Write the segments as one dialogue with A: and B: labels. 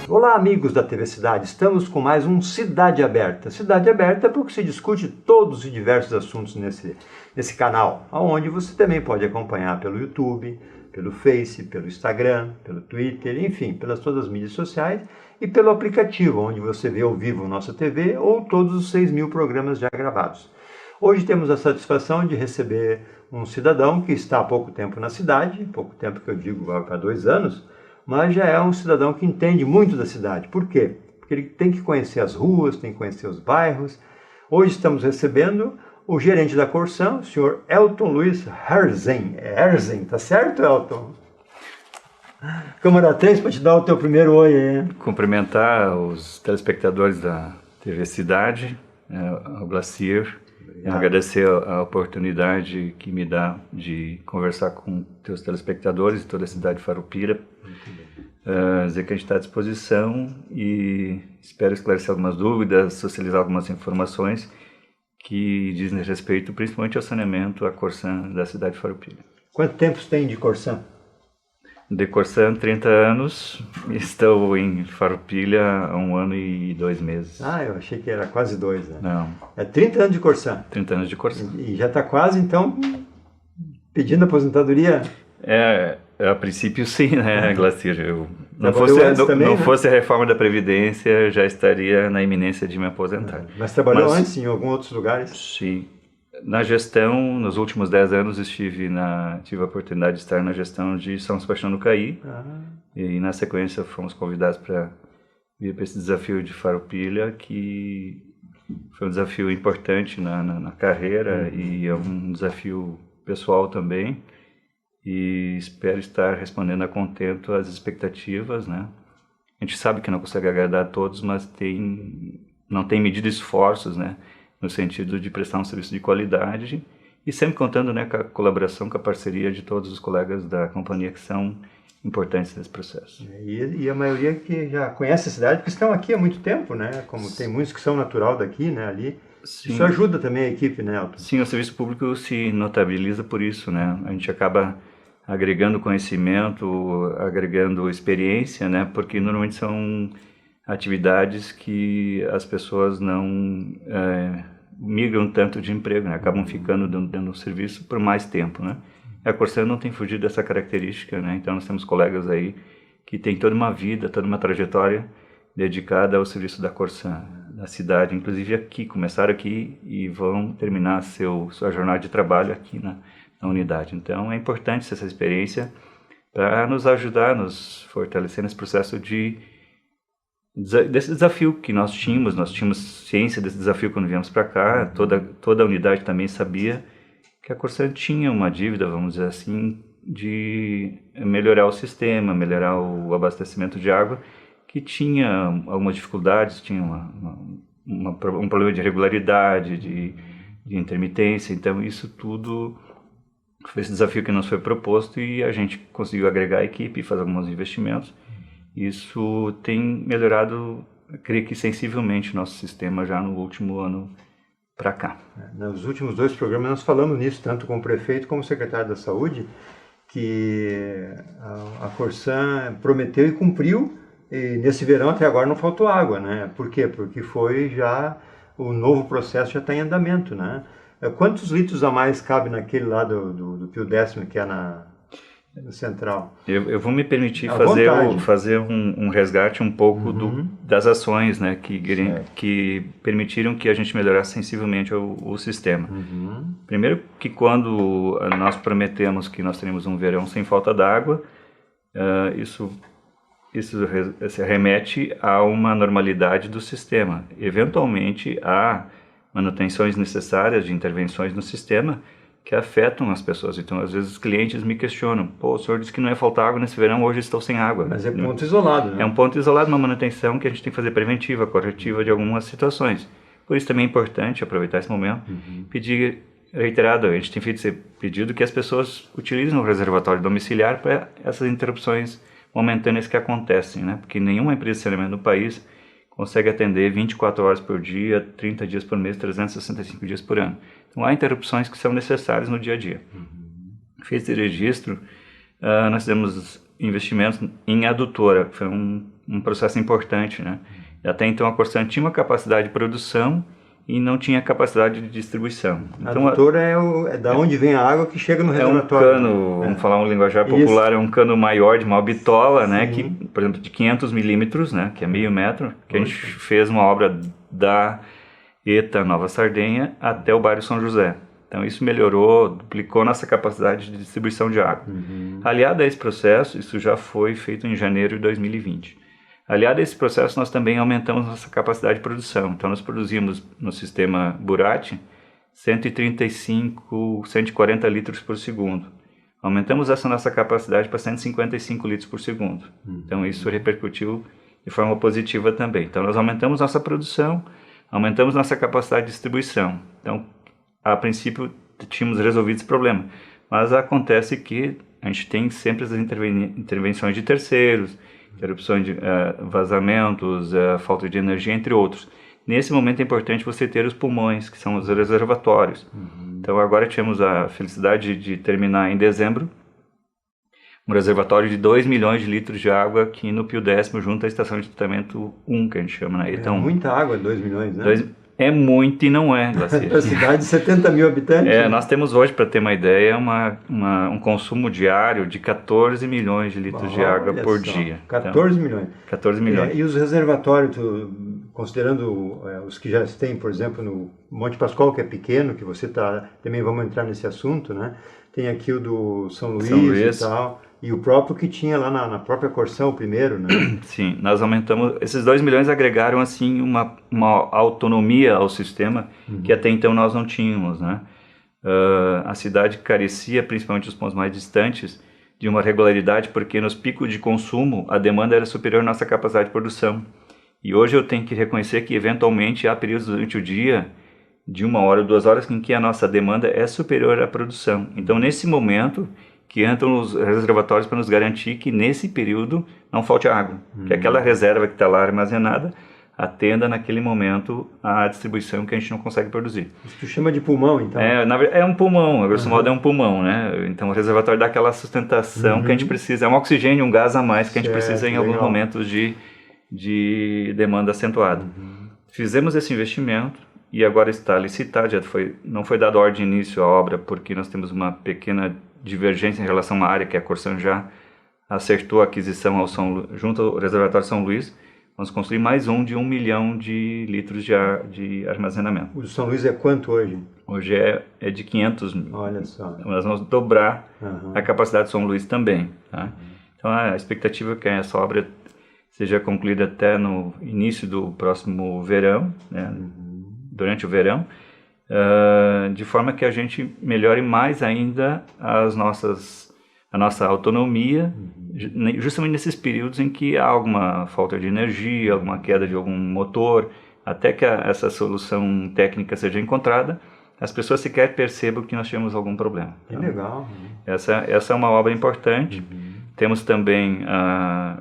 A: Olá, amigos da TV Cidade, estamos com mais um Cidade Aberta. Cidade Aberta é porque se discute todos e diversos assuntos nesse canal, onde você também pode acompanhar pelo YouTube, pelo Face, pelo Instagram, pelo Twitter, enfim, pelas todas as mídias sociais e pelo aplicativo, onde você vê ao vivo nossa TV ou todos os 6.000 programas já gravados. Hoje temos a satisfação de receber um cidadão que está há pouco tempo na cidade, pouco tempo que eu digo, vai para 2 anos, mas já é um cidadão que entende muito da cidade. Por quê? Porque ele tem que conhecer as ruas, tem que conhecer os bairros. Hoje estamos recebendo o gerente da Corsan, o senhor Elton Luiz Herzen. É Herzen, tá certo, Elton? Câmara 3 para te dar o teu primeiro oi aí.
B: Cumprimentar os telespectadores da TV Cidade, ao Glacier. Agradecer a oportunidade que me dá de conversar com teus telespectadores e toda a cidade de Farroupilha. Dizer que a gente está à disposição e espero esclarecer algumas dúvidas, socializar algumas informações que dizem respeito principalmente ao saneamento, à Corsan da cidade de Farroupilha.
A: Quanto tempo tem de Corsan?
B: De Corsan, 30 anos, estou em Farroupilha há 1 ano e 2 meses.
A: Ah, eu achei que era quase 2, né?
B: Não.
A: É 30 anos de Corsan.
B: 30 anos de Corsan.
A: E já está quase, então, pedindo aposentadoria?
B: A princípio sim, né, Glacier? Não fosse a reforma da Previdência, já estaria na iminência de me aposentar.
A: Mas trabalhou antes em alguns outros lugares?
B: Sim. Na gestão, nos últimos 10 anos, tive a oportunidade de estar na gestão de São Sebastião do Caí. E na sequência fomos convidados para vir para esse desafio de Farroupilha, que foi um desafio importante na carreira e é um desafio pessoal também. E espero estar respondendo a contento às expectativas, né? A gente sabe que não consegue agradar a todos, mas não tem medido esforços, né? No sentido de prestar um serviço de qualidade e sempre contando, né, com a colaboração, com a parceria de todos os colegas da companhia que são importantes nesse processo.
A: E a maioria que já conhece a cidade, porque estão aqui há muito tempo, né? Como tem muitos que são natural daqui, né, ali. Sim. Isso ajuda também a equipe, né, Elton?
B: Sim, o serviço público se notabiliza por isso, né? A gente acaba agregando conhecimento, agregando experiência, né? Porque normalmente são atividades que as pessoas não migram tanto de emprego, né? Acabam ficando dentro do serviço por mais tempo, né? A Corsan não tem fugido dessa característica, né? Então nós temos colegas aí que têm toda uma vida, toda uma trajetória dedicada ao serviço da Corsan, da cidade, inclusive aqui, começaram aqui e vão terminar sua jornada de trabalho aqui na unidade. Então é importante essa experiência para nos ajudar, nos fortalecer nesse processo desse desafio que nós tínhamos ciência desse desafio quando viemos para cá, toda a unidade também sabia que a Corsan tinha uma dívida, vamos dizer assim, de melhorar o sistema, melhorar o abastecimento de água, que tinha algumas dificuldades, tinha um problema de irregularidade, de intermitência, então isso tudo foi esse desafio que nos foi proposto e a gente conseguiu agregar a equipe e fazer alguns investimentos. Isso tem melhorado, creio que sensivelmente, nosso sistema já no último ano para cá.
A: Nos últimos 2 programas nós falamos nisso, tanto com o prefeito como o secretário da Saúde, que a Corsan prometeu e cumpriu, e nesse verão até agora não faltou água, né? Por quê? Porque o novo processo já está em andamento, né? Quantos litros a mais cabe naquele lá do Pio 10º, que é no central?
B: Eu vou me permitir fazer um resgate um pouco das ações, né, que permitiram que a gente melhorasse sensivelmente o sistema. Primeiro que quando nós prometemos que nós teríamos um verão sem falta d'água, isso remete a uma normalidade do sistema. Eventualmente há manutenções necessárias de intervenções no sistema que afetam as pessoas. Então, às vezes, os clientes me questionam, pô, o senhor disse que não ia faltar água nesse verão, hoje estou sem água.
A: Mas é ponto isolado, né?
B: É um ponto isolado, uma manutenção que a gente tem que fazer preventiva, corretiva de algumas situações. Por isso também é importante aproveitar esse momento, pedir reiterado, a gente tem feito esse pedido que as pessoas utilizem o reservatório domiciliar para essas interrupções momentâneas que acontecem, né? Porque nenhuma empresa de saneamento no país consegue atender 24 horas por dia, 30 dias por mês, 365 dias por ano. Então, há interrupções que são necessárias no dia a dia. Feito esse registro, nós fizemos investimentos em adutora. Foi um um processo importante, né? Até então a Corsan tinha uma capacidade de produção e não tinha capacidade de distribuição. Então,
A: adutor é da onde vem a água que chega no reservatório.
B: É um cano, vamos falar um linguajar popular, é um cano maior de uma bitola, né, que, por exemplo, de 500 milímetros, né, que é meio metro, que a gente fez uma obra da ETA Nova Sardenha até o bairro São José. Então isso melhorou, duplicou nossa capacidade de distribuição de água. Aliado a esse processo, isso já foi feito em janeiro de 2020. Aliado a esse processo, nós também aumentamos nossa capacidade de produção. Então, nós produzimos no sistema Burati 135, 140 litros por segundo. Aumentamos essa nossa capacidade para 155 litros por segundo. Então, isso repercutiu de forma positiva também. Então, nós aumentamos nossa produção, aumentamos nossa capacidade de distribuição. Então, a princípio, tínhamos resolvido esse problema. Mas acontece que a gente tem sempre as intervenções de terceiros, interrupções de vazamentos, falta de energia, entre outros. Nesse momento é importante você ter os pulmões, que são os reservatórios. Então agora tivemos a felicidade de terminar em dezembro um reservatório de 2 milhões de litros de água aqui no Pio Décimo, junto à estação de tratamento 1, que a gente chama, né? Então,
A: muita água, 2 milhões, né?
B: É muito e não é, Glacier.
A: Para cidade de 70 mil habitantes.
B: Nós temos hoje, para ter uma ideia, um consumo diário de 14 milhões de litros de água por dia.
A: 14 milhões.
B: 14 milhões.
A: E os reservatórios, considerando os que já tem, por exemplo, no Monte Pascoal, que é pequeno, que você está, também vamos entrar nesse assunto, né? Tem aqui o do São Luís. E tal. E o próprio que tinha lá na própria Corsan, o primeiro, né? Sim,
B: nós aumentamos, esses 2 milhões agregaram assim uma autonomia ao sistema que até então nós não tínhamos, né? A cidade carecia, principalmente os pontos mais distantes, de uma regularidade, porque nos picos de consumo a demanda era superior à nossa capacidade de produção. E hoje eu tenho que reconhecer que eventualmente há períodos durante o dia, de 1 hora ou 2 horas, em que a nossa demanda é superior à produção. Então nesse momento que entram os reservatórios para nos garantir que nesse período não falte água, que aquela reserva que está lá armazenada atenda naquele momento a distribuição que a gente não consegue produzir.
A: Isso tu chama de pulmão, então?
B: É um pulmão, a grosso modo é um pulmão, né? Então o reservatório dá aquela sustentação que a gente precisa, é um oxigênio, um gás a mais que a gente precisa em alguns momentos de demanda acentuada. Fizemos esse investimento e agora está licitado, não foi dado ordem de início à obra porque nós temos uma pequena divergência em relação à área que a Corsan já acertou a aquisição junto ao reservatório São Luís. Vamos construir mais um de 1 milhão de litros de armazenamento.
A: O São Luís é quanto hoje?
B: Hoje é de 500 mil.
A: Olha só.
B: Nós vamos dobrar a capacidade de São Luís também. Tá? Então a expectativa é que essa obra seja concluída até no início do próximo verão, né? Durante o verão, de forma que a gente melhore mais ainda a nossa autonomia, justamente nesses períodos em que há alguma falta de energia, alguma queda de algum motor, até que essa solução técnica seja encontrada, as pessoas sequer percebam que nós tivemos algum problema.
A: Então, legal.
B: Essa é uma obra importante. Temos também,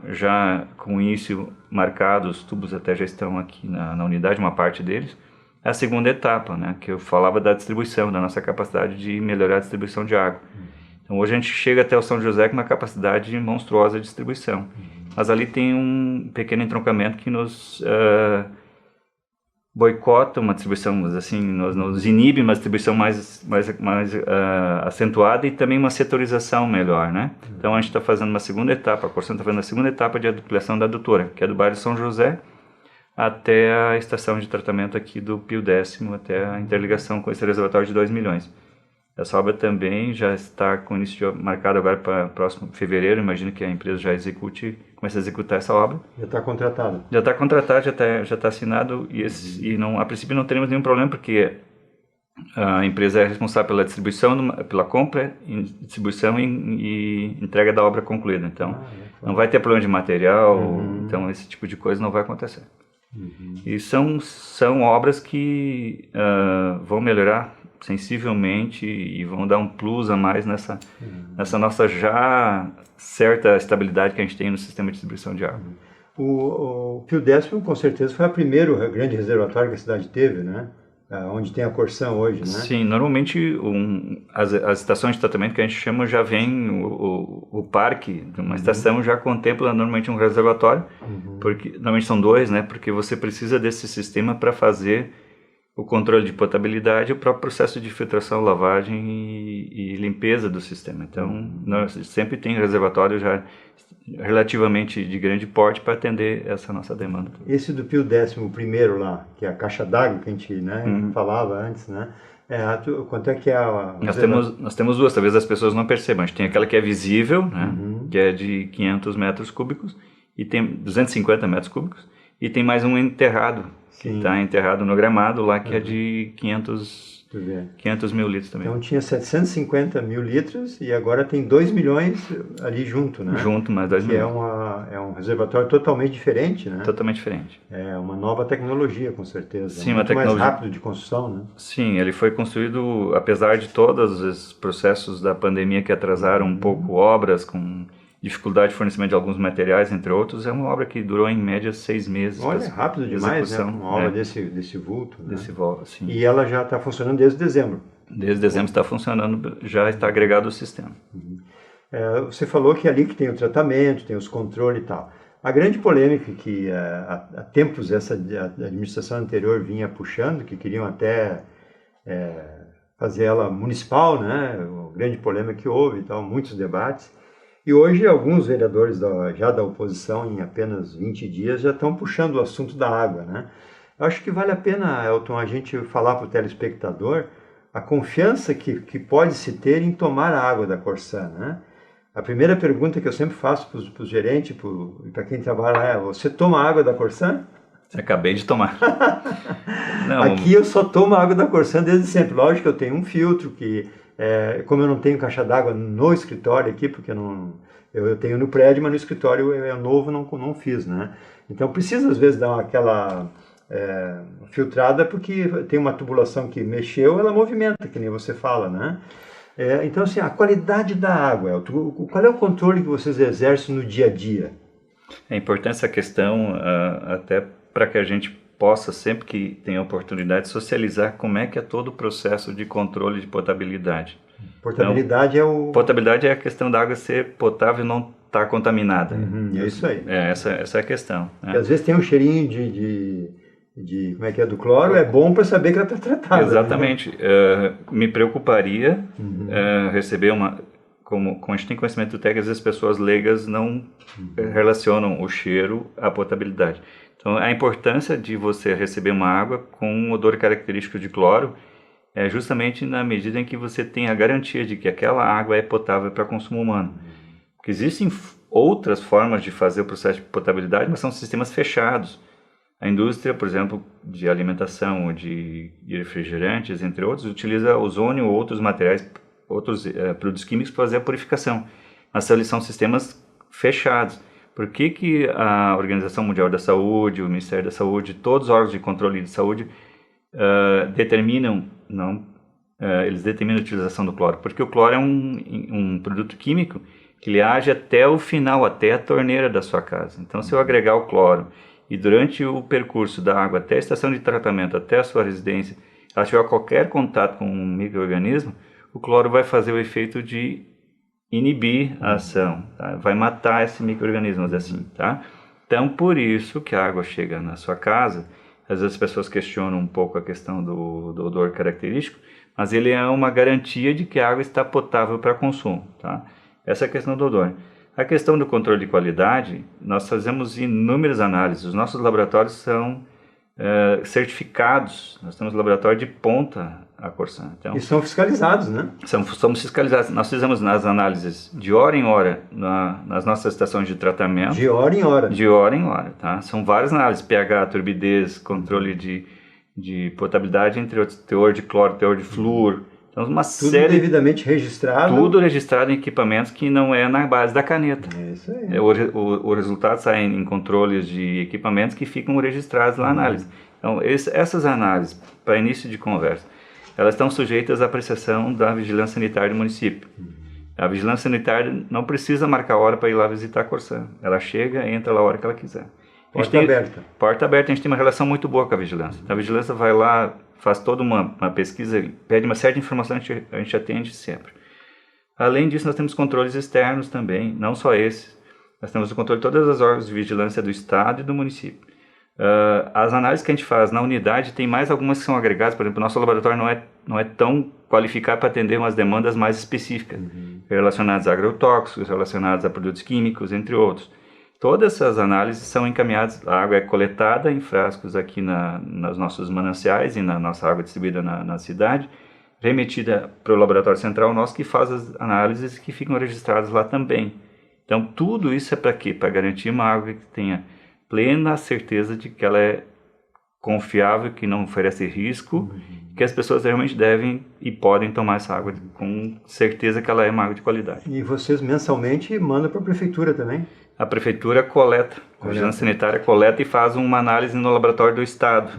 B: já com início marcado, os tubos até já estão aqui na unidade, uma parte deles, a segunda etapa, né, que eu falava da distribuição, da nossa capacidade de melhorar a distribuição de água. Então hoje a gente chega até o São José com uma capacidade monstruosa de distribuição. Mas ali tem um pequeno entroncamento que nos boicota uma distribuição, assim, nos inibe uma distribuição mais acentuada e também uma setorização melhor, né? Então a gente está fazendo uma segunda etapa, a Corsan está fazendo a segunda etapa de duplicação da adutora, que é do bairro São José até a estação de tratamento aqui do Pio Décimo, até a interligação com esse reservatório de 2 milhões. Essa obra também já está com início marcado agora para próximo fevereiro. Imagino que a empresa já comece a executar essa obra.
A: Já está contratado? Já
B: está contratado, já está assinado e não, a princípio não teremos nenhum problema porque a empresa é responsável pela distribuição, pela compra, distribuição e entrega da obra concluída. Então, não vai ter problema de material, então esse tipo de coisa não vai acontecer. E são obras que vão melhorar sensivelmente e vão dar um plus a mais nessa nossa já certa estabilidade que a gente tem no sistema de distribuição de água.
A: O Pio Décimo, com certeza, foi o primeiro grande reservatório que a cidade teve, né? onde tem a Corsã hoje, né?
B: Sim, normalmente as estações de tratamento que a gente chama já vem, o parque de uma estação já contempla normalmente um reservatório, porque normalmente são dois, né? Porque você precisa desse sistema para fazer o controle de potabilidade, o próprio processo de filtração, lavagem e limpeza do sistema. Então, nós sempre tem reservatório já relativamente de grande porte para atender essa nossa demanda.
A: Esse do Pio 11º lá, que é a caixa d'água que a gente, né, falava antes, né? Quanto é que é a...
B: Nós temos duas, talvez as pessoas não percebam. A gente tem aquela que é visível, né, que é de 500 metros cúbicos, e tem 250 metros cúbicos, e tem mais um enterrado, que está enterrado no gramado lá, que é de 500 mil litros também.
A: Então tinha 750 mil litros e agora tem 2 milhões ali junto, né?
B: Junto, mais 2 milhões.
A: Que é um reservatório totalmente diferente, né?
B: Totalmente diferente.
A: É uma nova tecnologia, com certeza.
B: Sim,
A: muito mais rápido de construção, né?
B: Sim, ele foi construído, apesar de todos os processos da pandemia que atrasaram um pouco obras, com dificuldade de fornecimento de alguns materiais, entre outros, é uma obra que durou em média 6 meses.
A: Olha, é rápido demais, né? Uma obra desse vulto. Né?
B: Sim.
A: E ela já está funcionando desde dezembro.
B: Desde dezembro está funcionando, já está agregado ao sistema.
A: Você falou que é ali que tem o tratamento, tem os controles e tal. A grande polêmica que há tempos essa administração anterior vinha puxando, que queriam até fazer ela municipal, né? A grande polêmica que houve e tal, muitos debates. E hoje alguns vereadores já da oposição, em apenas 20 dias, já estão puxando o assunto da água, né? Eu acho que vale a pena, Elton, a gente falar para o telespectador a confiança que pode se ter em tomar a água da Corsã, né? A primeira pergunta que eu sempre faço para os gerentes e para quem trabalha lá é: você toma água da Corsã?
B: Acabei de tomar. Não.
A: Aqui eu só tomo água da Corsã desde sempre. Lógico que eu tenho um filtro que... como eu não tenho caixa d'água no escritório aqui, porque eu tenho no prédio, mas no escritório é novo, não fiz, né? Então precisa às vezes dar aquela filtrada, porque tem uma tubulação que mexeu, ela movimenta, que nem você fala, né? Então assim, a qualidade da água, qual é o controle que vocês exercem no dia a dia?
B: É importante essa questão, até para que a gente possa, sempre que tem a oportunidade, socializar como é que é todo o processo de controle de potabilidade.
A: Potabilidade
B: então, potabilidade é a questão da água ser potável e não estar contaminada.
A: É isso aí.
B: Essa é a questão. Né?
A: Porque às vezes tem um cheirinho de como é que é, do cloro, é bom para saber que ela está tratada.
B: Exatamente. Né? Me preocuparia receber como a gente tem conhecimento técnico, às vezes as pessoas leigas não relacionam o cheiro à potabilidade. Então, a importância de você receber uma água com um odor característico de cloro é justamente na medida em que você tem a garantia de que aquela água é potável para consumo humano. Porque existem outras formas de fazer o processo de potabilidade, mas são sistemas fechados. A indústria, por exemplo, de alimentação, de refrigerantes, entre outros, utiliza ozônio ou outros materiais, outros produtos químicos para fazer a purificação. Mas são sistemas fechados. Por que a Organização Mundial da Saúde, o Ministério da Saúde, todos os órgãos de controle de saúde determinam a utilização do cloro? Porque o cloro é um produto químico que ele age até o final, até a torneira da sua casa. Então, se eu agregar o cloro e durante o percurso da água até a estação de tratamento, até a sua residência, ela tiver qualquer contato com um micro-organismo, o cloro vai fazer o efeito de inibir a ação, tá? Vai matar esse micro-organismo, assim, tá? Então, por isso que a água chega na sua casa, às vezes as pessoas questionam um pouco a questão do odor característico, mas ele é uma garantia de que a água está potável para consumo, tá? Essa é a questão do odor. A questão do controle de qualidade, nós fazemos inúmeras análises. Os nossos laboratórios são certificados. Nós temos laboratório de ponta a Corsã. Então,
A: e são fiscalizados, né?
B: Somos fiscalizados. Nós fizemos nas análises de hora em hora nas nossas estações de tratamento.
A: De hora em hora.
B: De hora em hora, tá? São várias análises, pH, turbidez, controle de potabilidade, entre outros, teor de cloro, teor de flúor. Então, uma
A: tudo
B: série,
A: devidamente registrado.
B: Tudo registrado em equipamentos que não é na base da caneta.
A: É isso aí.
B: O resultado sai em controles de equipamentos que ficam registrados na análise. Então, essas análises, para início de conversa, elas estão sujeitas à apreciação da vigilância sanitária do município. A vigilância sanitária não precisa marcar hora para ir lá visitar a Corsã. Ela chega e entra lá a hora que ela quiser.
A: Porta aberta.
B: Porta aberta, a gente tem uma relação muito boa com a vigilância. A vigilância vai lá, faz toda uma pesquisa, pede uma certa informação, a gente atende sempre. Além disso, nós temos controles externos também, não só esses. Nós temos o controle de todas as órgãos de vigilância do Estado e do município. As análises que a gente faz na unidade, tem mais algumas que são agregadas. Por exemplo, o nosso laboratório não é tão qualificado para atender umas demandas mais específicas, relacionadas a agrotóxicos, relacionadas a produtos químicos, entre outros. Todas essas análises são encaminhadas, a água é coletada em frascos aqui nos nossos mananciais e na nossa água distribuída na cidade, remetida para o laboratório central nosso, que faz as análises que ficam registradas lá também. Então, tudo isso é para quê? Para garantir uma água que tenha plena certeza de que ela é confiável, que não oferece risco, que as pessoas realmente devem e podem tomar essa água com certeza que ela é uma água de qualidade.
A: E vocês mensalmente mandam para a prefeitura também?
B: A prefeitura coleta, a vigilância sanitária coleta e faz uma análise no laboratório do Estado,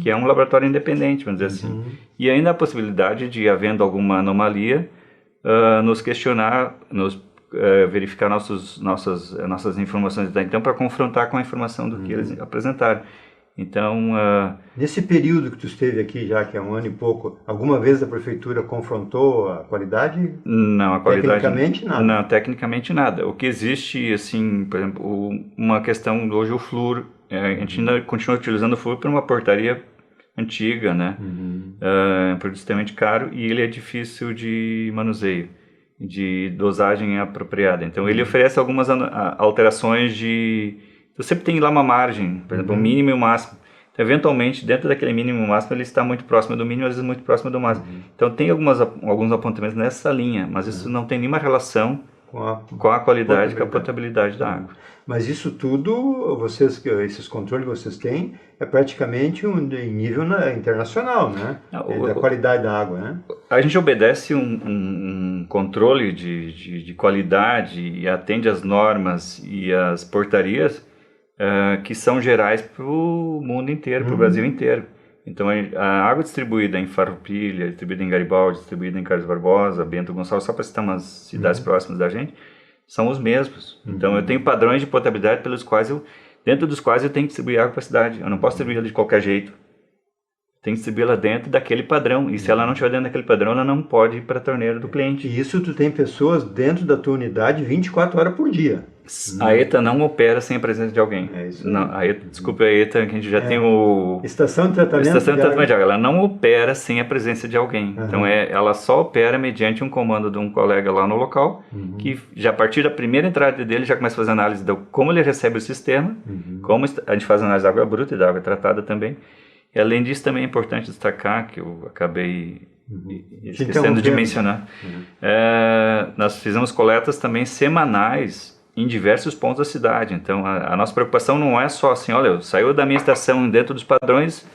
B: que é um laboratório independente, vamos dizer assim. E ainda a possibilidade de, havendo alguma anomalia, nos questionar, verificar nossas informações, então, para confrontar com a informação do que eles apresentaram. Então,
A: nesse período que tu esteve aqui já, que é um ano e pouco, alguma vez a prefeitura confrontou a qualidade?
B: Não, a qualidade...
A: Tecnicamente nada?
B: Não, tecnicamente nada. O que existe, assim, por exemplo, uma questão, hoje o flúor, a gente ainda continua utilizando o flúor por uma portaria antiga, né? É um produto extremamente caro e ele é difícil de manuseio, de dosagem apropriada. Então, ele oferece algumas alterações de... Você sempre tem lá uma margem, por exemplo, o mínimo e o máximo. Então, eventualmente, dentro daquele mínimo e o máximo, ele está muito próximo do mínimo, às vezes muito próximo do máximo. Então, tem alguns apontamentos nessa linha, mas isso não tem nenhuma relação com a qualidade, com a potabilidade da água.
A: Mas isso tudo, esses controles que vocês têm, é praticamente em nível internacional, né? Da qualidade da água, né?
B: A gente obedece um controle de qualidade e atende às normas e às portarias que são gerais para o mundo inteiro, para o Brasil inteiro. Então, a água distribuída em Farroupilha, distribuída em Garibaldi, distribuída em Carlos Barbosa, Bento Gonçalves, só para citar umas cidades próximas da gente, são os mesmos. Então, eu tenho padrões de potabilidade dentro dos quais eu tenho que distribuir água para a cidade. Eu não posso distribuir ela de qualquer jeito. Tem que distribuir ela dentro daquele padrão. E se ela não estiver dentro daquele padrão, ela não pode ir para a torneira do cliente.
A: E isso tu tem pessoas dentro da tua unidade 24 horas por dia.
B: A ETA não opera sem a presença de alguém.
A: É isso.
B: Não, desculpa a ETA, que a gente já tem o...
A: Estação de tratamento
B: de água. Ela não opera sem a presença de alguém. Então, ela só opera mediante um comando de um colega lá no local, que já a partir da primeira entrada dele já começa a fazer análise de como ele recebe o sistema, como a gente faz análise da água bruta e da água tratada também. E além disso, também é importante destacar, que eu acabei esquecendo de mencionar, nós fizemos coletas também semanais em diversos pontos da cidade. Então, a nossa preocupação não é só assim, olha, eu saiu da minha estação dentro dos padrões,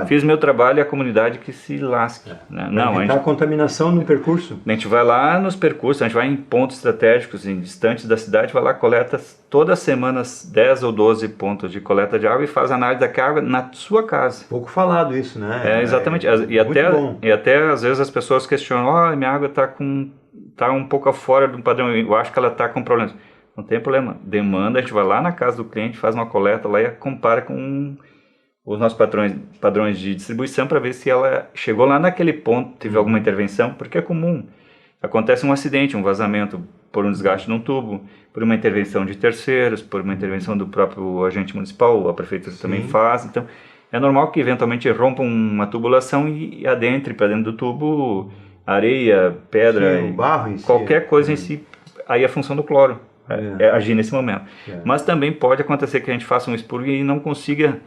B: fiz meu trabalho e a comunidade que se lasque. Né? Não,
A: a contaminação no percurso.
B: A gente vai lá nos percursos, a gente vai em pontos estratégicos, em distantes da cidade, vai lá, coleta todas as semanas 10 ou 12 pontos de coleta de água e faz análise da água na sua casa.
A: Pouco falado isso, né?
B: Exatamente. E até às vezes as pessoas questionam, minha água está um pouco fora do padrão, eu acho que ela está com problemas. Não tem problema. Demanda, a gente vai lá na casa do cliente, faz uma coleta lá e compara com os nossos padrões de distribuição para ver se ela chegou lá naquele ponto, teve alguma intervenção, porque é comum. Acontece um acidente, um vazamento por um desgaste num tubo, por uma intervenção de terceiros, por uma intervenção do próprio agente municipal, a prefeitura também faz. Então, é normal que eventualmente rompa uma tubulação e adentre para dentro do tubo areia, pedra,
A: o barro em si,
B: qualquer coisa em si. Aí a função do cloro. Agir nesse momento. Mas também pode acontecer que a gente faça um expurgo e não consiga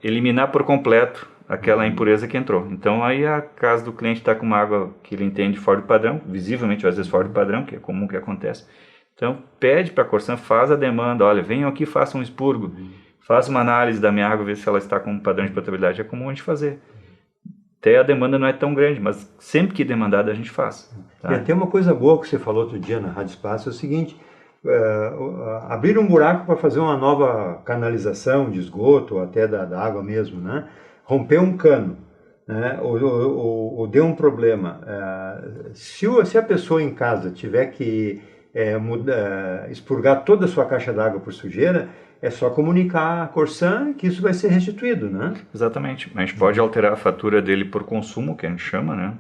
B: eliminar por completo aquela impureza que entrou. Então aí a casa do cliente está com uma água que ele entende fora do padrão, visivelmente às vezes fora do padrão, que é comum que acontece. Então pede para a Corsan, faz a demanda, olha, venham aqui, façam um expurgo, faça uma análise da minha água, ver se ela está com um padrão de potabilidade. É comum a gente fazer. Até a demanda não é tão grande, mas sempre que demandada a gente faz. Tá?
A: E até uma coisa boa que você falou outro dia na Rádio Espaço é o seguinte, abrir um buraco para fazer uma nova canalização de esgoto, ou até da água mesmo, né? Romper um cano, né? ou deu um problema. Se a pessoa em casa tiver que expurgar toda a sua caixa d'água por sujeira, é só comunicar a Corsan que isso vai ser restituído, né?
B: Exatamente. A gente pode alterar a fatura dele por consumo, que a gente chama, né?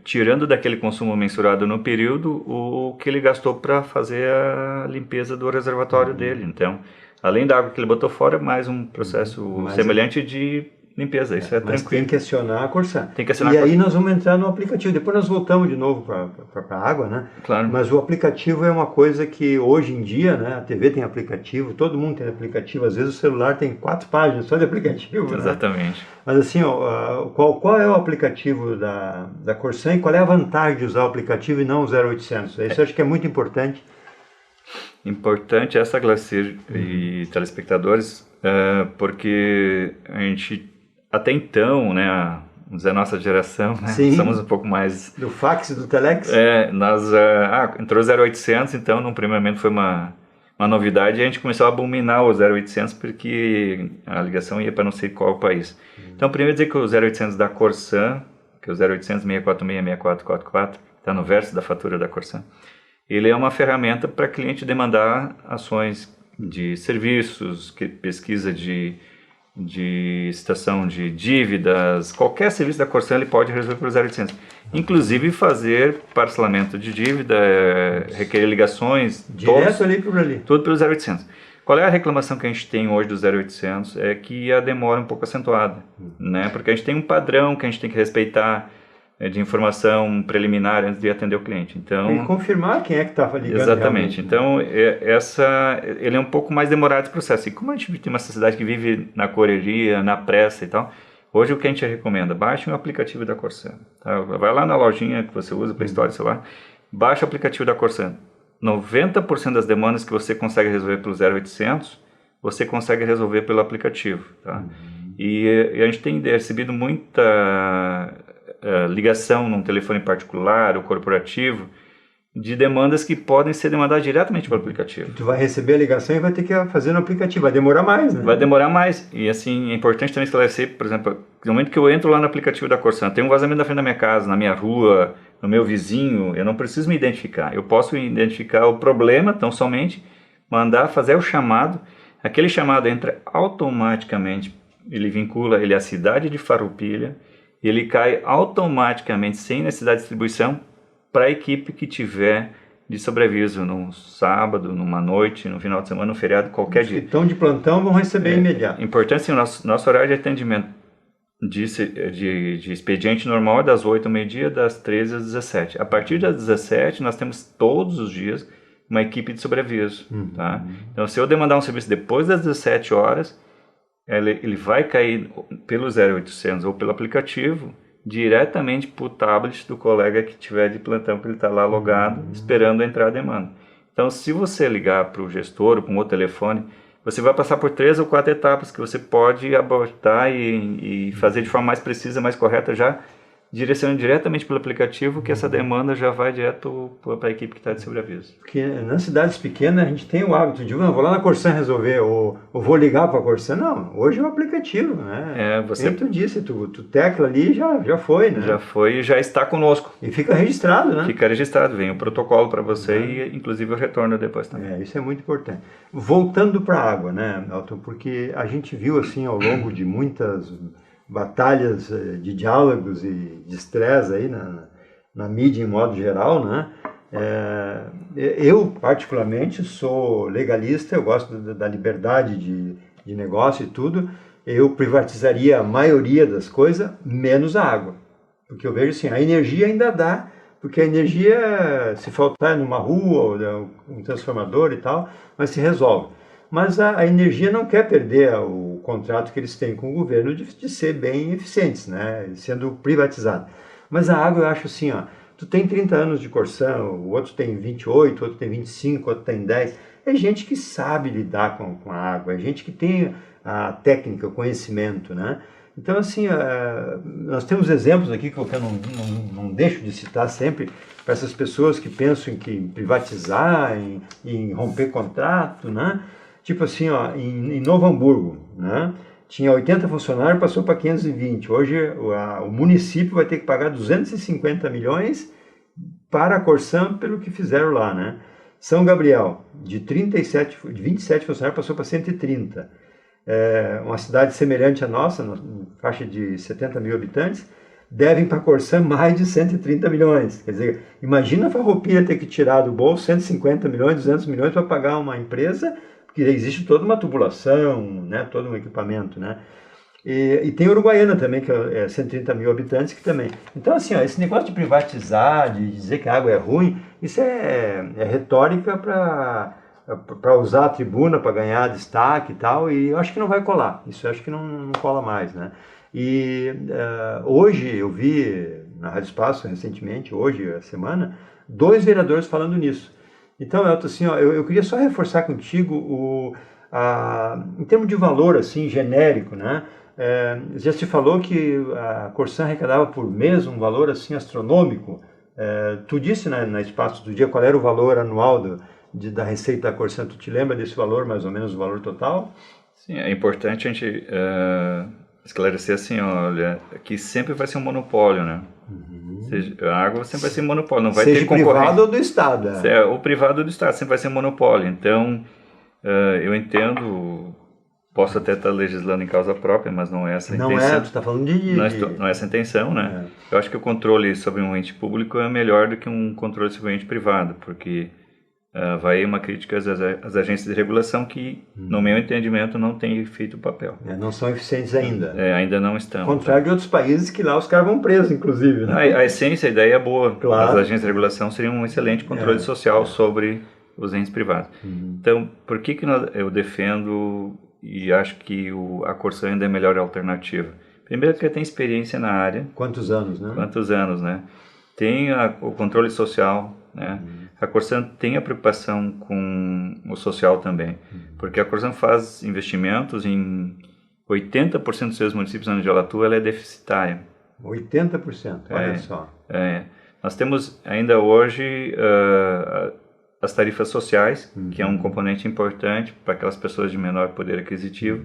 B: Tirando daquele consumo mensurado no período o que ele gastou para fazer a limpeza do reservatório dele. Então, além da água que ele botou fora, mais um processo semelhante de limpeza. Isso é
A: mas
B: tranquilo.
A: tem que acionar a Corsan.
B: Tem que acionar
A: e
B: a
A: aí
B: Corsan.
A: nós vamos entrar no aplicativo. Depois nós voltamos de novo para a água, né?
B: Claro.
A: Mas o aplicativo é uma coisa que hoje em dia, né? A TV tem aplicativo, todo mundo tem aplicativo. Às vezes o celular tem 4 páginas só de aplicativo.
B: Exatamente.
A: Né? Mas assim, qual é o aplicativo da Corsan e qual é a vantagem de usar o aplicativo e não o 0800? Isso eu acho que é muito importante.
B: Importante essa, Glacir e telespectadores, porque a gente, até então, né, a nossa geração, né, somos um pouco mais...
A: Do fax e do telex?
B: Entrou 0800, então, num primeiro momento foi uma novidade, e a gente começou a abominar o 0800 porque a ligação ia para não sei qual país. Então, primeiro dizer que o 0800 da Corsan, que é o 0800 646 6444, está no verso da fatura da Corsan, ele é uma ferramenta para cliente demandar ações de serviços, pesquisa de citação de dívidas, qualquer serviço da Corsan ele pode resolver pelo 0800. Inclusive fazer parcelamento de dívida, requerer ligações...
A: Direto ali para ali.
B: Tudo pelo 0800. Qual é a reclamação que a gente tem hoje do 0800? É que a demora é um pouco acentuada, né? Porque a gente tem um padrão que a gente tem que respeitar, de informação preliminar antes de atender o cliente. Então,
A: e confirmar quem é que estava ligando.
B: Exatamente.
A: Realmente.
B: Então, ele é um pouco mais demorado esse processo. E como a gente tem uma sociedade que vive na correria, na pressa e tal, hoje o que a gente recomenda? Baixe um aplicativo da Corsan. Tá? Vai lá na lojinha que você usa, Play Store, celular, baixa o aplicativo da Corsan. 90% das demandas que você consegue resolver pelo 0800, você consegue resolver pelo aplicativo. Tá? E a gente tem recebido muita... ligação num telefone particular ou corporativo de demandas que podem ser demandadas diretamente pelo aplicativo.
A: Tu vai receber a ligação e vai ter que fazer no aplicativo, vai demorar mais, né?
B: Vai demorar mais, e assim, é importante também esclarecer, por exemplo, no momento que eu entro lá no aplicativo da Corsan, tem um vazamento na frente da minha casa, na minha rua, no meu vizinho, eu não preciso me identificar, eu posso identificar o problema, tão somente mandar fazer o chamado, aquele chamado entra automaticamente, ele vincula ele à cidade de Farroupilha, e ele cai automaticamente, sem necessidade de distribuição, para a equipe que tiver de sobreaviso num sábado, numa noite, no final de semana, no feriado, qualquer dia.
A: Os que estão de plantão vão receber imediato.
B: Importante, sim, o nosso horário de atendimento de expediente normal é das 8 ao meio-dia, das 13 às 17. A partir das 17, nós temos todos os dias uma equipe de sobreaviso. Tá? Então, se eu demandar um serviço depois das 17 horas, ele vai cair pelo 0800 ou pelo aplicativo diretamente para o tablet do colega que tiver de plantão, que ele está lá logado, esperando entrar a demanda. Então, se você ligar para o gestor ou para um outro telefone, você vai passar por 3 ou 4 etapas que você pode abordar e fazer de forma mais precisa, mais correta, já direcionando diretamente pelo aplicativo, que essa demanda já vai direto para a equipe que está de sobreaviso.
A: Porque nas cidades pequenas a gente tem o hábito de, vou lá na Corsan resolver, ou vou ligar para a Corsan. Não, hoje é o aplicativo, né? Como tu disse, tu tecla ali já foi, né?
B: Já foi e já está conosco.
A: E fica registrado, né?
B: Fica registrado, vem o protocolo para você e inclusive o retorno depois também.
A: Isso é muito importante. Voltando para a água, né, Elton? Porque a gente viu assim ao longo de muitas batalhas de diálogos e de estresse aí na mídia em modo geral, né? Eu, particularmente, sou legalista, eu gosto da liberdade de negócio e tudo. Eu privatizaria a maioria das coisas, menos a água. Porque eu vejo assim, a energia ainda dá, porque a energia, se faltar numa rua, um transformador e tal, mas se resolve. Mas a energia não quer perder o contrato que eles têm com o governo de ser bem eficientes, né? Sendo privatizado. Mas a água eu acho assim, ó, tu tem 30 anos de Corsan, o outro tem 28, o outro tem 25, o outro tem 10. É gente que sabe lidar com a água, é gente que tem a técnica, o conhecimento, né? Então, assim, nós temos exemplos aqui que eu não deixo de citar sempre para essas pessoas que pensam em privatizar, em romper contrato, né? Tipo assim, ó, em Novo Hamburgo, né? Tinha 80 funcionários, passou para 520. Hoje o município vai ter que pagar 250 milhões para a Corsan pelo que fizeram lá, né? São Gabriel, de 27 funcionários, passou para 130. Uma cidade semelhante à nossa, faixa de 70 mil habitantes, devem para a Corsan mais de 130 milhões. Quer dizer, imagina a Farroupilha ter que tirar do bolso 150 milhões, 200 milhões para pagar uma empresa, porque existe toda uma tubulação, né, todo um equipamento, né? E tem Uruguaiana também, que é 130 mil habitantes, que também. Então, assim, ó, esse negócio de privatizar, de dizer que a água é ruim, isso é retórica para usar a tribuna, para ganhar destaque e tal, e eu acho que não vai colar. Isso eu acho que não cola mais, né? E hoje eu vi na Rádio Espaço, recentemente, hoje, a semana, 2 vereadores falando nisso. Então, Elton, assim, ó, eu queria só reforçar contigo, em termos de valor, assim, genérico, né? Já se falou que a Corsan arrecadava por mês um valor assim astronômico. Tu disse na Espaço do dia qual era o valor anual da receita da Corsan. Tu te lembra desse valor, mais ou menos, o valor total?
B: Sim, é importante a gente esclarecer assim, olha, que sempre vai ser um monopólio, né? A água sempre vai ser um monopólio, não vai ter concorrência.
A: Seja privado ou do Estado.
B: O privado ou do Estado, sempre vai ser um monopólio. Então, eu entendo... Posso até estar legislando em causa própria, mas não é essa a intenção.
A: Não é, tu está falando de...
B: Não é essa a intenção, né? Eu acho que o controle sobre um ente público é melhor do que um controle sobre um ente privado, porque vai uma crítica às agências de regulação que, no meu entendimento, não têm feito o papel.
A: Não são eficientes ainda.
B: Ainda não estão.
A: Ao contrário de outros países que lá os caras vão presos, inclusive. Né?
B: A essência, a ideia é boa.
A: Claro.
B: As agências de regulação seriam um excelente controle social sobre os entes privados. Então, por que eu defendo... E acho que a Corsan ainda é a melhor alternativa. Primeiro que tem experiência na área.
A: Quantos anos, né?
B: Quantos anos, né? Tem o controle social, né? A Corsan tem a preocupação com o social também. Porque a Corsan faz investimentos em 80% dos seus municípios onde ela atua, ela é deficitária.
A: 80%, olha só.
B: Nós temos ainda hoje... as tarifas sociais, que é um componente importante para aquelas pessoas de menor poder aquisitivo,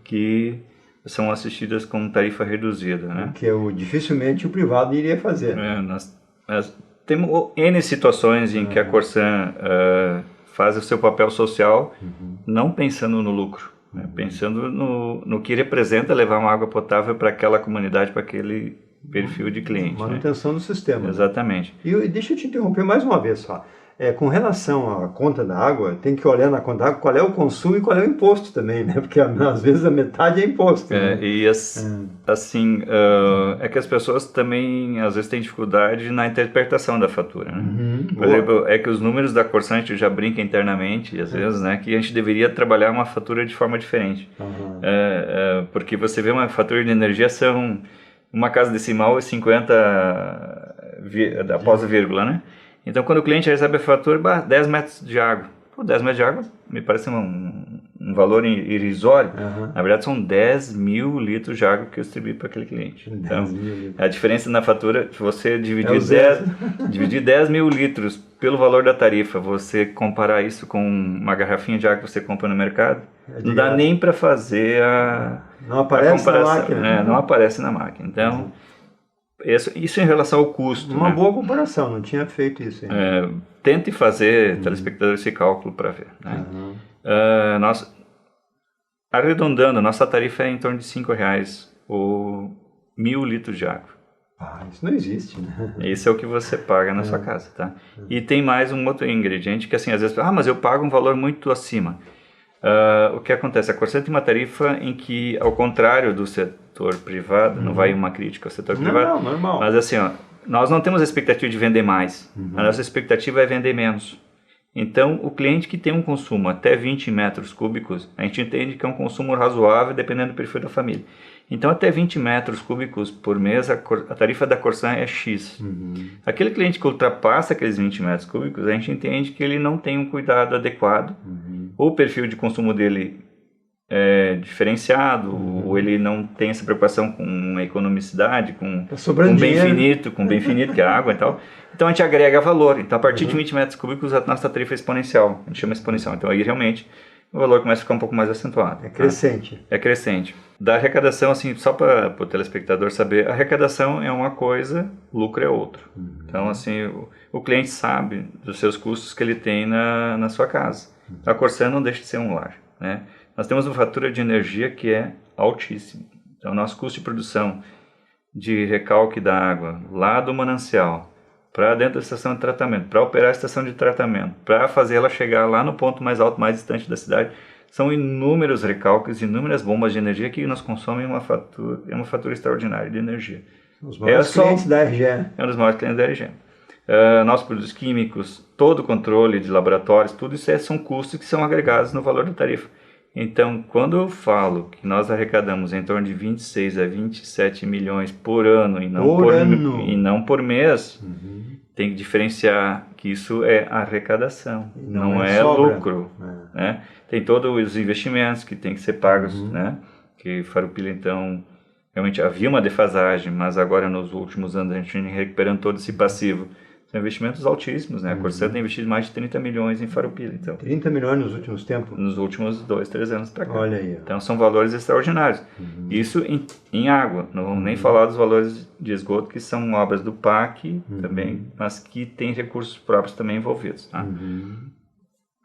B: que são assistidas com tarifa reduzida, né?
A: Que dificilmente o privado iria fazer.
B: Nós temos N situações em que a Corsan faz o seu papel social não pensando no lucro, né? Pensando no que representa levar uma água potável para aquela comunidade, para aquele perfil de cliente.
A: Manutenção do sistema.
B: Exatamente.
A: E deixa eu te interromper mais uma vez só. Com relação à conta da água, tem que olhar na conta da água qual é o consumo e qual é o imposto também, né? Porque às vezes a metade é imposto. Né?
B: E assim, é que as pessoas também às vezes têm dificuldade na interpretação da fatura, né? Por exemplo, é que os números da Corsan a gente já brinca internamente, às vezes, né? Que a gente deveria trabalhar uma fatura de forma diferente. Porque você vê uma fatura de energia são uma casa decimal e 50 após a vírgula, né? Então, quando o cliente recebe a fatura, 10 metros de água. 10 metros de água me parece um valor irrisório. Na verdade, são 10 mil litros de água que eu distribuí para aquele cliente. Então, a diferença na fatura, se você dividir 10 mil litros pelo valor da tarifa, você comparar isso com uma garrafinha de água que você compra no mercado, não dá nem para fazer
A: não aparece na máquina.
B: Não aparece na máquina. Então... Isso em relação ao custo.
A: Uma boa comparação, não tinha feito isso ainda.
B: Tente fazer, telespectador, esse cálculo para ver. Né? Arredondando, nossa tarifa é em torno de R$5 por 1.000 litros de água.
A: Isso não existe, né?
B: Esse é o que você paga na sua casa, tá? E tem mais um outro ingrediente que, assim, às vezes, mas eu pago um valor muito acima. O que acontece? A Corsan tem uma tarifa em que, ao contrário do setor privado, não vai uma crítica ao setor privado,
A: não, normal.
B: Mas assim, nós não temos a expectativa de vender mais, a nossa expectativa é vender menos. Então, o cliente que tem um consumo até 20 metros cúbicos, a gente entende que é um consumo razoável dependendo do perfil da família. Então, até 20 metros cúbicos por mês, a tarifa da Corsan é X. Aquele cliente que ultrapassa aqueles 20 metros cúbicos, a gente entende que ele não tem um cuidado adequado, ou o perfil de consumo dele é diferenciado, ou ele não tem essa preocupação com a economicidade, com bem finito, que é a água e tal. Então, a gente agrega valor. Então, a partir de 20 metros cúbicos, a nossa tarifa é exponencial. A gente chama exponencial. Então, aí, realmente, o valor começa a ficar um pouco mais acentuado.
A: É crescente.
B: Tá? É crescente. Da arrecadação, assim, só para o telespectador saber, a arrecadação é uma coisa, lucro é outro. Então, assim, o cliente sabe dos seus custos que ele tem na sua casa. A Corsan não deixa de ser um lar, né? Nós temos uma fatura de energia que é altíssima. Então, nosso custo de produção de recalque da água lá do manancial para dentro da estação de tratamento, para operar a estação de tratamento, para fazer ela chegar lá no ponto mais alto, mais distante da cidade, são inúmeros recalques, inúmeras bombas de energia que nos consomem uma fatura extraordinária de energia.
A: Os maiores clientes da RGE.
B: É um dos maiores clientes da RGE. Nossos produtos químicos, todo o controle de laboratórios, tudo isso são custos que são agregados no valor da tarifa. Então, quando eu falo que nós arrecadamos em torno de 26 a 27 milhões por ano e não por mês, tem que diferenciar que isso é arrecadação, não é lucro. Né? Tem todos os investimentos que tem que ser pagos, né? Que Farroupilha, então, realmente havia uma defasagem, mas agora nos últimos anos a gente vem recuperando todo esse passivo. São investimentos altíssimos, né? A Corsan tem investido mais de 30 milhões em Farroupilha. Então,
A: 30 milhões nos últimos tempos?
B: Nos últimos 2, 3 anos para cá.
A: Olha aí.
B: Então são valores extraordinários. Isso em água. Não vamos nem falar dos valores de esgoto, que são obras do PAC também, mas que tem recursos próprios também envolvidos. Tá?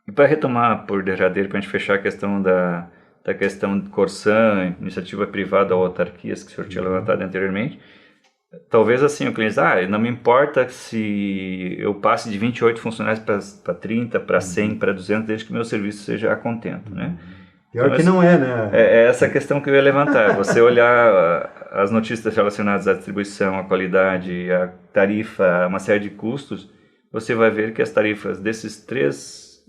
B: E para retomar por derradeiro, para a gente fechar a questão da questão de Corsan, iniciativa privada ou autarquias que o senhor tinha levantado anteriormente, talvez assim o cliente diz, não me importa se eu passe de 28 funcionários para 30, para 100, para 200, desde que meu serviço seja a contento, né?
A: Pior então, que não é, né?
B: É essa questão que eu ia levantar. Você olhar as notícias relacionadas à distribuição, à qualidade, à tarifa, uma série de custos, você vai ver que as tarifas desses três,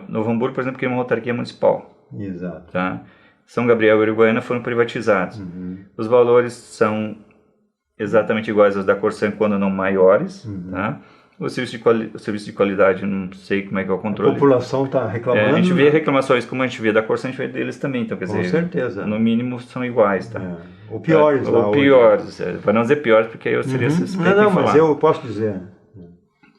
B: Novo Hamburgo, por exemplo, que é uma autarquia municipal.
A: Exato.
B: Tá? São Gabriel e Uruguaiana foram privatizados. Os valores são exatamente iguais aos da Corsan, quando não maiores, tá? O serviço de qualidade, não sei como é que é o controle.
A: A população está reclamando.
B: A gente vê reclamações, como a gente vê da Corsan, a gente vê deles também, então quer dizer,
A: com certeza.
B: No mínimo são iguais, tá?
A: Ou piores lá.
B: Ou piores, para não dizer piores, porque aí eu seria suspeito em falar.
A: Mas eu posso dizer.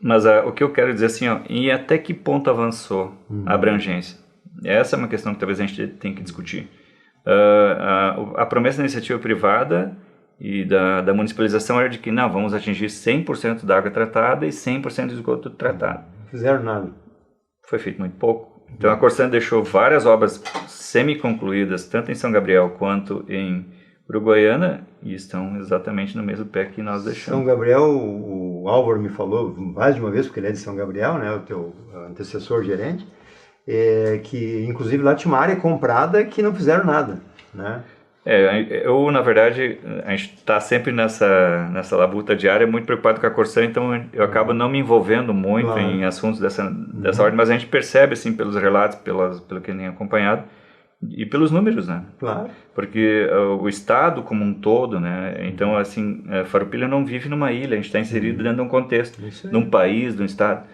B: Mas o que eu quero dizer assim, e até que ponto avançou a abrangência? Essa é uma questão que talvez a gente tenha que discutir. A promessa da iniciativa privada e da municipalização era de que não, vamos atingir 100% da água tratada e 100% de esgoto tratado.
A: Não fizeram nada.
B: Foi feito muito pouco. Então a Corsan deixou várias obras semi-concluídas, tanto em São Gabriel quanto em Uruguaiana, e estão exatamente no mesmo pé que nós deixamos.
A: São Gabriel, o Álvaro me falou mais de uma vez, porque ele é de São Gabriel, né, o teu antecessor gerente, que inclusive lá tinha uma área comprada que não fizeram nada, né?
B: Eu, na verdade, a gente está sempre nessa labuta diária, muito preocupado com a Corsan, então eu acabo não me envolvendo muito em assuntos dessa ordem, mas a gente percebe, assim, pelos relatos, pelo que tem acompanhado, e pelos números, né?
A: Claro.
B: Porque o Estado como um todo, né? Então, assim, Farroupilha não vive numa ilha, a gente está inserido dentro de um contexto, de um país, de um Estado.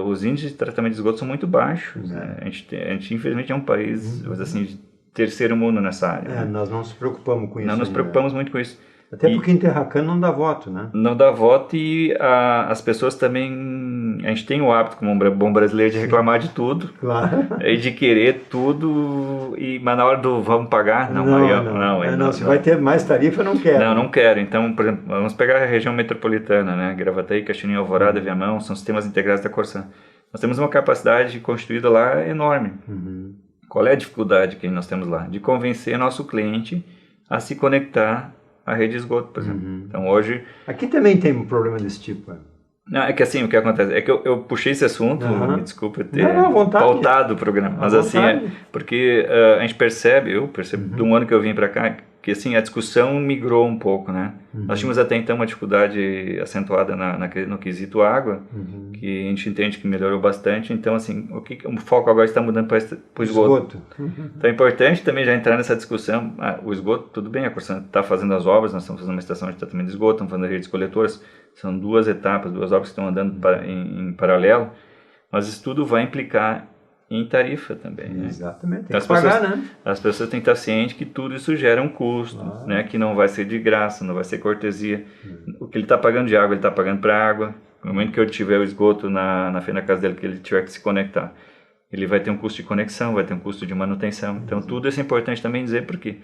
B: Os índices de tratamento de esgoto são muito baixos, né? A gente, infelizmente, é um país, assim, de terceiro mundo nessa área.
A: Nós não nos preocupamos com isso.
B: Não nos preocupamos muito com isso.
A: Até porque em Terracan não dá voto, né?
B: Não dá voto e as pessoas também... A gente tem o hábito, como um bom brasileiro, de reclamar de tudo.
A: Claro.
B: E de querer tudo, mas na hora do vamos pagar, não.
A: Se vai ter mais tarifa, não quero.
B: Não quero. Então, por exemplo, vamos pegar a região metropolitana, né? Gravataí, Caxininha, Alvorada, Viamão, são sistemas integrados da Corsan. Nós temos uma capacidade construída lá enorme. Qual é a dificuldade que nós temos lá? De convencer nosso cliente a se conectar à rede de esgoto, por exemplo. Então, hoje...
A: Aqui também tem um problema desse tipo.
B: Não, é que assim, o que acontece é que eu puxei esse assunto, me desculpa ter pautado o programa, mas assim, porque a gente percebe, eu percebo de um ano que eu vim para cá, que assim, a discussão migrou um pouco, né? Nós tínhamos até então uma dificuldade acentuada no quesito água, que a gente entende que melhorou bastante, então assim, o foco agora está mudando para o esgoto. Então é importante também já entrar nessa discussão, o esgoto, tudo bem, a Corsan está fazendo as obras, nós estamos fazendo uma estação de tratamento de esgoto, estamos fazendo redes coletoras, são duas etapas, duas obras que estão andando em paralelo, mas isso tudo vai implicar em tarifa também. Né?
A: Exatamente, tem que pagar, né?
B: As pessoas têm que estar cientes que tudo isso gera um custo, né? Que não vai ser de graça, não vai ser cortesia. O que ele está pagando de água, ele está pagando para água. No momento que eu tiver o esgoto na frente da casa dele, que ele tiver que se conectar. ele vai ter um custo de conexão, vai ter um custo de manutenção. Então, tudo isso é importante também dizer, porque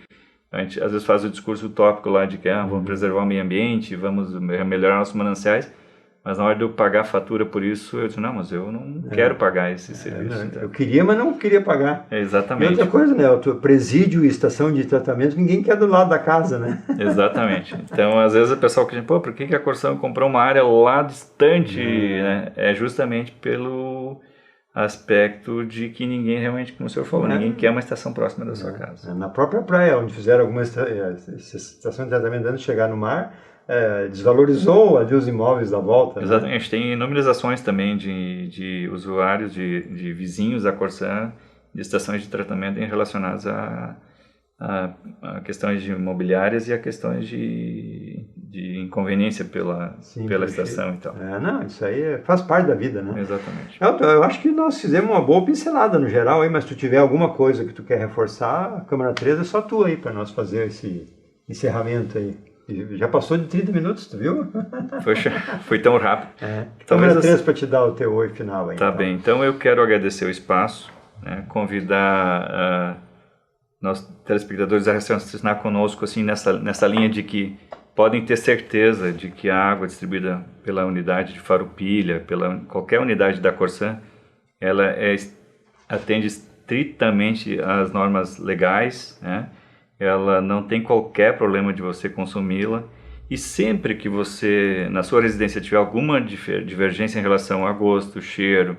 B: a gente às vezes faz o discurso utópico lá de que vamos preservar o meio ambiente, vamos melhorar nossos mananciais, mas na hora de eu pagar a fatura por isso, eu disse, não, mas eu não quero pagar esse serviço.
A: Então. Eu queria, mas não queria pagar.
B: Exatamente.
A: E outra coisa, né, o presídio e estação de tratamento, ninguém quer do lado da casa, né?
B: Exatamente. Então, às vezes o pessoal que diz, pô, por que a Corsan comprou uma área lá distante? Né? É justamente pelo aspecto de que ninguém realmente, como o senhor falou, ninguém quer uma estação próxima da sua casa.
A: Na própria praia, onde fizeram alguma estação de tratamento antes de chegar no mar, desvalorizou ali os imóveis da volta.
B: Exatamente. Né? Tem inúmeras ações também de usuários, de vizinhos da Corsan, de estações de tratamento relacionadas a questões de imobiliárias e a questões de inconveniência pela estação e tal.
A: Não, isso aí faz parte da vida, né?
B: Exatamente.
A: Eu acho que nós fizemos uma boa pincelada no geral, aí, mas se tu tiver alguma coisa que tu quer reforçar, a câmera 3 é só tu aí para nós fazer esse encerramento aí. Já passou de 30 minutos, tu viu?
B: Poxa, foi tão rápido.
A: Câmera 3 para te dar o teu oi final aí.
B: Tá bem, então eu quero agradecer o espaço, né, convidar nossos telespectadores a raciocinar conosco assim, nessa linha de que podem ter certeza de que a água distribuída pela unidade de Farroupilha, pela qualquer unidade da Corsan, ela atende estritamente às normas legais, né? Ela não tem qualquer problema de você consumi-la, e sempre que você, na sua residência, tiver alguma divergência em relação a gosto, cheiro,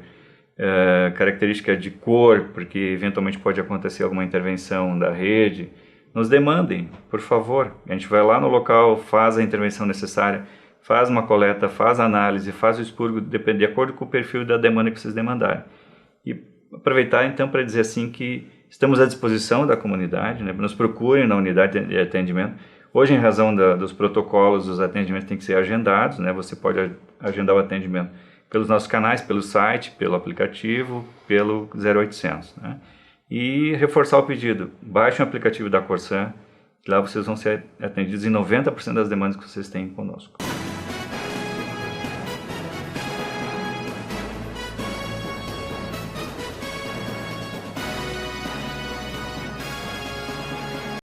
B: característica de cor, porque eventualmente pode acontecer alguma intervenção da rede, nos demandem, por favor. A gente vai lá no local, faz a intervenção necessária, faz uma coleta, faz a análise, faz o expurgo, de acordo com o perfil da demanda que vocês demandarem. E aproveitar então para dizer assim que estamos à disposição da comunidade, né? Nos procurem na unidade de atendimento. Hoje, em razão dos protocolos, os atendimentos têm que ser agendados, né? Você pode agendar o atendimento pelos nossos canais, pelo site, pelo aplicativo, pelo 0800, né? E reforçar o pedido, baixem o aplicativo da Corsan, lá vocês vão ser atendidos em 90% das demandas que vocês têm conosco.